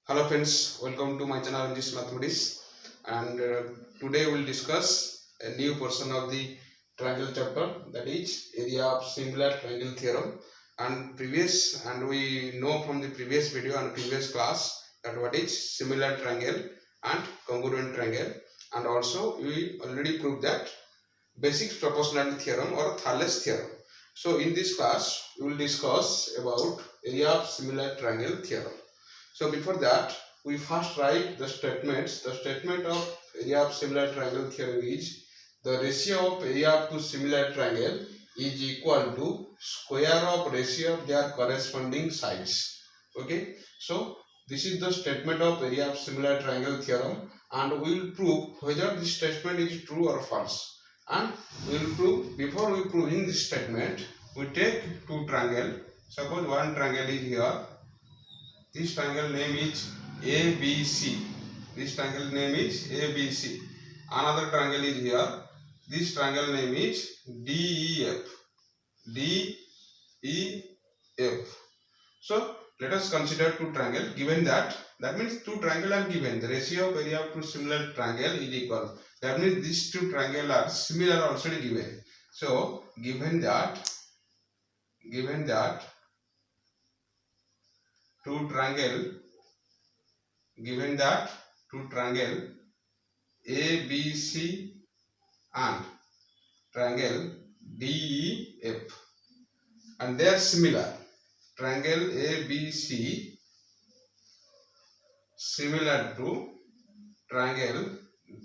Hello friends, welcome to my channel English Mathematics, and today we will discuss a new portion of the triangle chapter, that is area of similar triangle theorem. And we know from the previous video and previous class that what is similar triangle and congruent triangle, and also we already proved that basic proportionality theorem or Thales theorem. So in this class we will discuss about area of similar triangle theorem. So before that, we first write the statements. The statement of area of similar triangle theorem is the ratio of area of two similar triangle is equal to square of ratio of their corresponding sides. Okay, so this is the statement of area of similar triangle theorem, and we will prove whether this statement is true or false. And we will prove, before we proving this statement, we take two triangle. Suppose one triangle is here. This triangle name is ABC. This triangle name is ABC. Another triangle is here. This triangle name is DEF. DEF. So let us consider two triangle. Given that means two triangle are given. The ratio of area of two similar triangle is equal. That means these two triangle are similar also given. So given that two triangle ABC and triangle DEF, and they are similar. Triangle ABC similar to triangle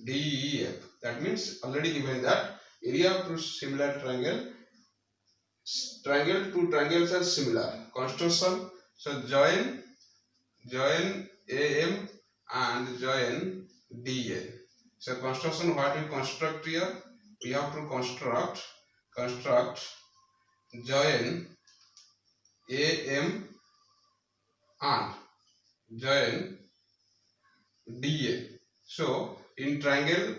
DEF. That means already given that area of two similar triangle, two triangles are similar. Construction, so join AM and join DN. So construction, what we construct here? We have to construct join AM and join DN. So in triangle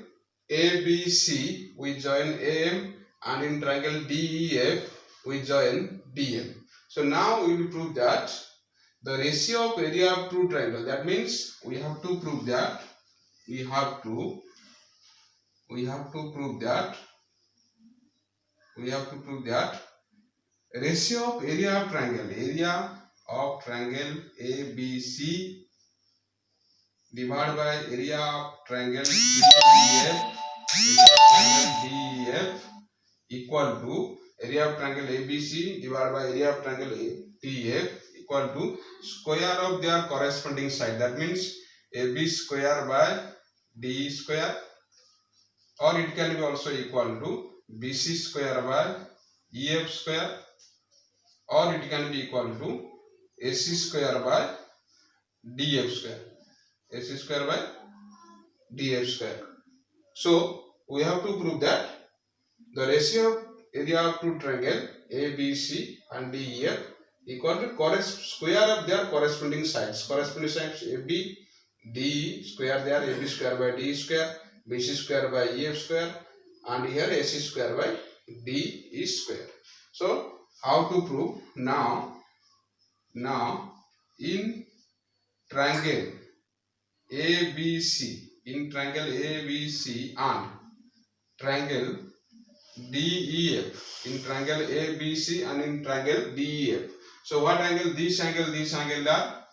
ABC we join AM, and in triangle DEF we join DN. So now we will prove that the ratio of area of two triangle, that means we have to prove that ratio of area of triangle ABC divided by area of triangle DEF equal to area of triangle ABC divided by area of triangle DEF equal to square of their corresponding side. That means AB square by DE square, or it can be also equal to BC square by EF square, or it can be equal to AC square by DF square. AC square by DF square. So we have to prove that the ratio of area of two triangle ABC and DEF equal to square of their corresponding sides. Corresponding sides AB, DE square, they are AB square by DE square, BC square by EF square, and here AC square by DE square. So how to prove? Now in triangle ABC, and triangle DEF, in triangle ABC and in triangle DEF. So what angle? This angle are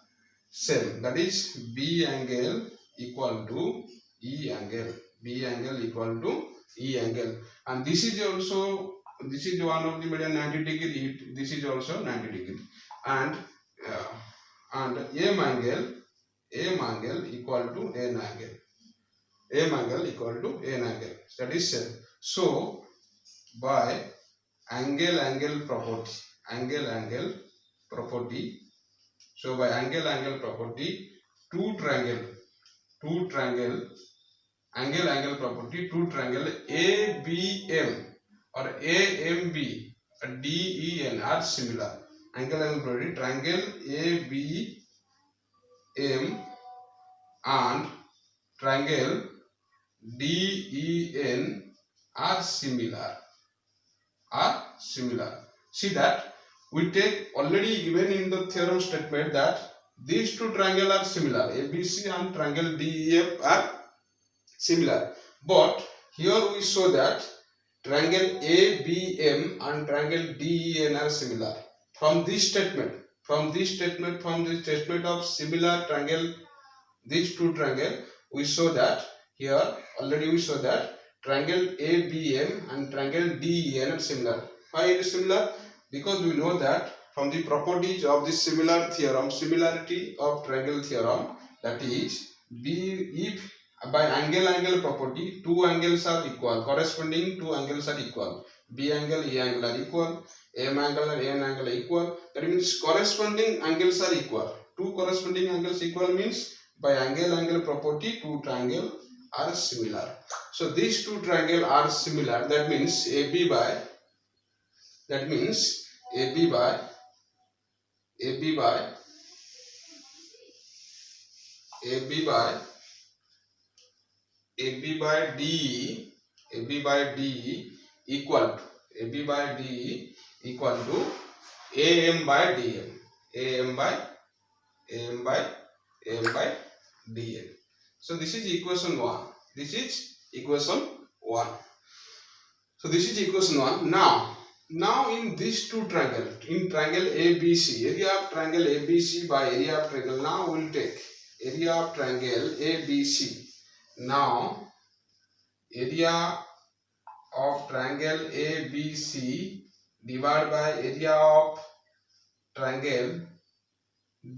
same. That is B angle equal to E angle. B angle equal to E angle. And this is one of the median 90 degree. This is also 90 degree. And M angle equal to N angle. M angle equal to N angle. That is same. So by angle property, so by angle property, two triangle angle property, two triangle ABM or AMB or DEN are similar. Angle property, triangle ABM and triangle DEN are similar. See that we take already given in the theorem statement that these two triangles are similar. ABC and triangle DEF are similar. But here we show that triangle ABM and triangle DEN are similar. From this statement of similar triangle, these two triangles, we show that here already we show that triangle ABM and triangle DEN are similar. Why it is similar? Because we know that from the properties of the similarity of triangle theorem, that is, if by angle property, two angles are equal, corresponding two angles are equal, B angle, A angle are equal, M angle and N angle are equal, that means corresponding angles are equal. Two corresponding angles equal means by angle property, two triangles are similar. So these two triangles are similar, that means AB by DE equal to AM by DM. So this is equation 1. So this is equation 1. Now in these two triangles, in triangle ABC, area of triangle ABC by area of triangle. Now we will take area of triangle ABC. Now area of triangle ABC divided by area of triangle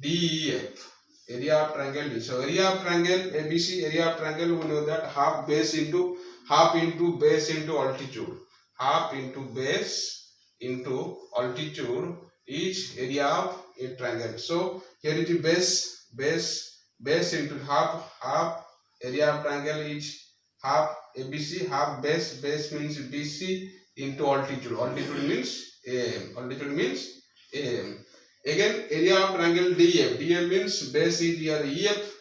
DEF. Area of triangle D. So area of triangle ABC, area of triangle, we know that half base into base into altitude. Half into base into altitude is area of a triangle. So here it is base into half area of triangle is half ABC, half base means BC into altitude. Altitude means AM. Again, area of triangle DF. DF means base is your EF.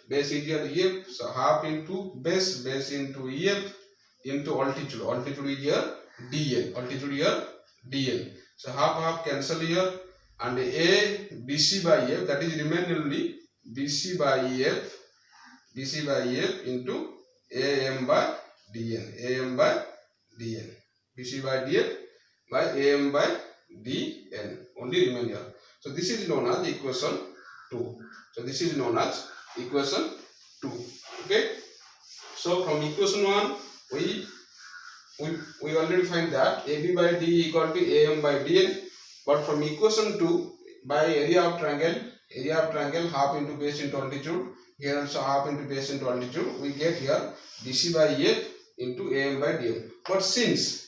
So half into base into EF into altitude. Altitude is your DL. So half cancel here, and A BC by EF, that is remain only BC by EF into AM by DN. BC by DF by AM by DN only remain here. So this is known as equation 2. Okay. So from equation 1 we already find that AB by D equal to AM by DN. But from equation 2, by area of triangle half into base into altitude. Here also half into base into altitude. We get here BC by EF into AM by DM. But since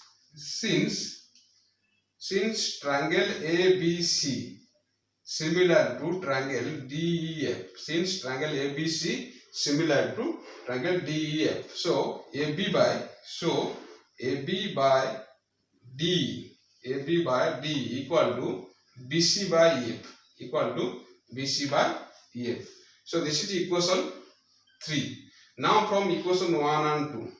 triangle ABC similar to triangle DEF, so AB by D equal to BC by EF. So this is equation 3. Now from equation 1 and 2,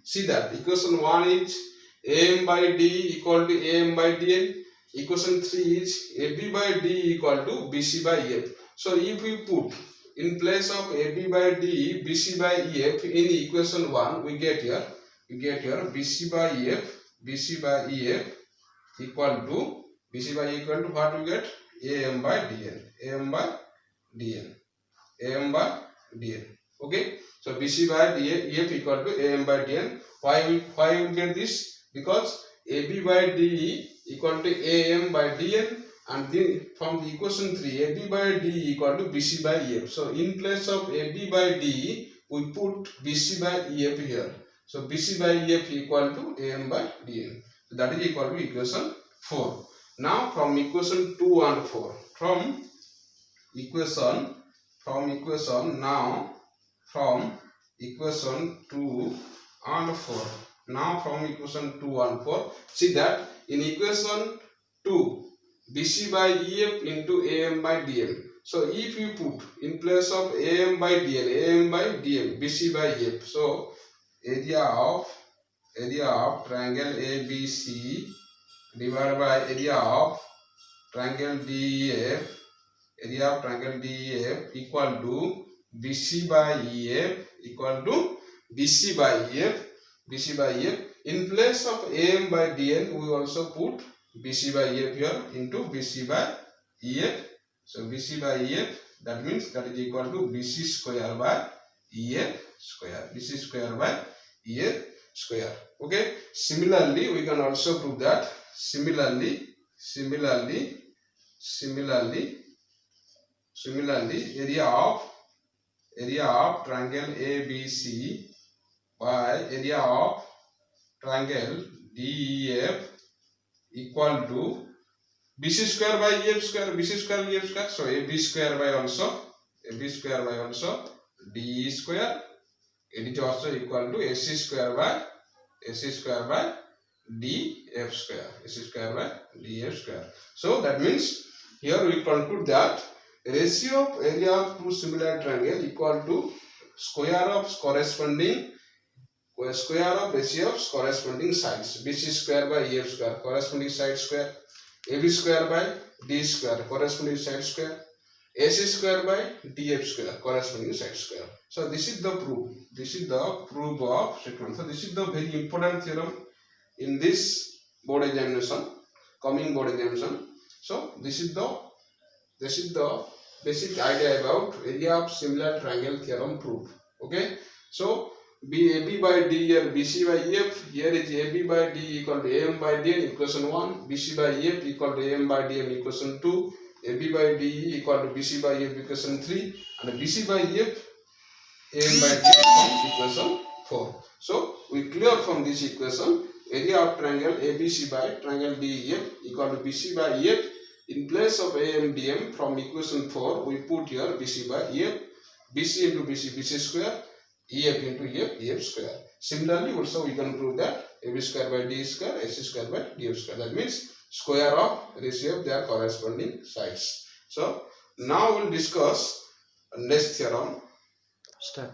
see that equation 1 is AM by D equal to AM by DN. Equation 3 is AB by D equal to BC by EF. So if we put in place of AB by D, BC by EF in equation 1, we get here BC by EF equal to what we get? AM by DN. Okay. So BC by EF equal to AM by DN. Why we get this? Because AB by D equal to AM by DN, and then from the equation 3, AB by D equal to BC by EF. So in place of AB by D, we put BC by EF here. So BC by EF equal to AM by DN. So that is equal to equation 4. Now from equation 2 and 4, from equation 2 and 4, see that in equation 2, BC by EF into AM by DM. So if you put in place of AM by DM, BC by EF. So area of triangle ABC divided by area of triangle DEF, area of triangle DEF equal to BC by EF equal to BC by EF, BC by EF. In place of AM by DN, we also put BC by EF here into BC by EF. So BC by EF, that means that is equal to BC square by EF square, BC square by EF square. Okay. Similarly, we can also prove that similarly area of triangle ABC by area of triangle DEF equal to BC square by EF square, BC square EF square. So AB square by also DE square. It is also equal to AC square by DF square, AC square by DF square. So that means here we conclude that ratio of area of two similar triangle equal to square of ratio of corresponding sides. BC square by EF square, corresponding side square. AB square by D square, corresponding side square. AC square by DF square, corresponding side square. So this is the proof. This is the proof of second. So this is the very important theorem in this board examination, coming board examination. So this is the basic idea about area of similar triangle theorem proof. Okay. So AB by D here, BC by EF, here is AB by D equal to AM by DN, equation 1, BC by EF equal to AM by DM, equation 2, AB by DE equal to BC by EF, equation 3, and BC by EF, AM by DM, equation 4. So we clear from this equation area of triangle ABC by triangle DEF equal to BC by EF. In place of AM DM from equation 4, we put here BC by EF, BC into BC, BC square, EF into EF square. Similarly, also we can prove that AB square by D square, AC square by DF square. That means square of ratio of their corresponding sides. So now we'll discuss next theorem. Start.